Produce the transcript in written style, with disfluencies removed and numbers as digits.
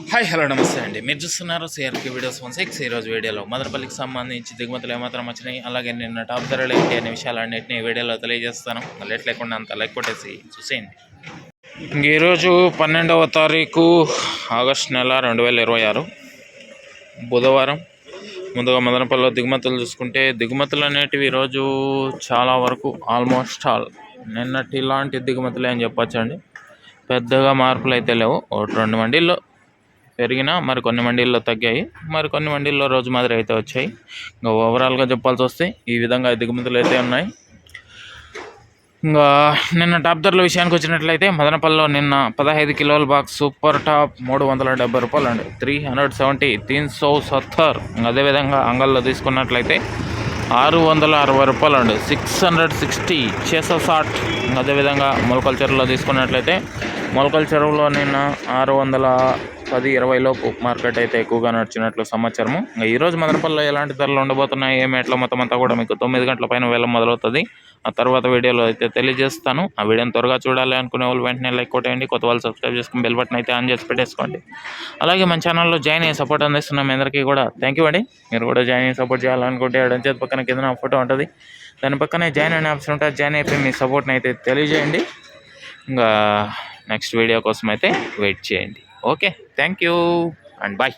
Hi hello నమస్తే అండి. మీరు చూస్తున్నారు సిఆర్కే వీడియోస్ 16. ఈరోజు వీడియోలో మదనపల్లికి సంబంధించి దిగుమతులు ఏమాత్రం వచ్చినాయి, అలాగే నిన్న టాప్ ధరలు ఏంటి అనే విషయాలన్నింటినీ వీడియోలో తెలియజేస్తాను. లేట్ లేకుండా అంత లైక్ కొట్టేసి చూసేయండి. ఈరోజు 12వ తారీఖు ఆగస్టు నెల 2026 బుధవారం. ముందుగా మదనపల్లిలో దిగుమతులు చూసుకుంటే దిగుమతులు అనేటివి ఈరోజు చాలా వరకు ఆల్మోస్ట్ ఆల్ నిన్నటి ఇలాంటి దిగుమతులే అని చెప్పొచ్చండి. పెద్దగా మార్పులు అయితే లేవు. ఒకటి రెండు మండీల్లో పెరిగినా మరికొన్ని మండీల్లో తగ్గాయి, మరికొన్ని మండీల్లో రోజు మాదిరి అయితే వచ్చాయి. ఇంకా ఓవరాల్గా చెప్పాల్సి వస్తే ఈ విధంగా దిగుమతులు అయితే ఉన్నాయి. ఇంకా నిన్న టాప్ ధరల విషయానికి వచ్చినట్లయితే మదనపల్లిలో నిన్న 15 కిలోల బాక్స్ సూపర్ టాప్ 370 రూపాయలు అండి, 370 370. అదేవిధంగా అంగల్లో తీసుకున్నట్లయితే 660 రూపాయలు అండి, 660 660. అదేవిధంగా మొలకల చెరువులో తీసుకున్నట్లయితే మొలకల చెరువులో నిన్న 610-20 లోపు మార్కెట్ అయితే ఎక్కువగా నడిచినట్లు సమాచారము. ఇంకా ఈరోజు మదనపల్లిలో ఎలాంటి ధరలు ఉండబోతున్నాయి, ఏమి ఎట్లా మొత్తం అంతా కూడా మీకు 9 గంటల పైన వేళ మొదలవుతుంది. ఆ తర్వాత వీడియోలో అయితే తెలియజేస్తాను. ఆ వీడియోని త్వరగా చూడాలి అనుకునే వాళ్ళు వెంటనే లైక్ కొట్టేయండి. కొత్త వాళ్ళు సబ్స్క్రైబ్ చేసుకుని బెల్ బటన్ అయితే ఆన్ చేసి పెట్టేసుకోండి. అలాగే మన ఛానల్లో జాయిన్ అయ్యి సపోర్ట్ అందిస్తున్న మీ అందరికీ కూడా థ్యాంక్ యూ అండి. మీరు కూడా జాయిన్ అయ్యి సపోర్ట్ చేయాలనుకుంటే ఎడం చేతి పక్కన కింద ఫోటో ఉంటుంది, దాని పక్కనే జాయిన్ అనే ఆప్షన్ ఉంటుంది. జాయిన్ అయిపోయి మీ సపోర్ట్ని అయితే తెలియజేయండి. ఇంకా నెక్స్ట్ వీడియో కోసం అయితే వెయిట్ చేయండి. Okay, thank you and bye.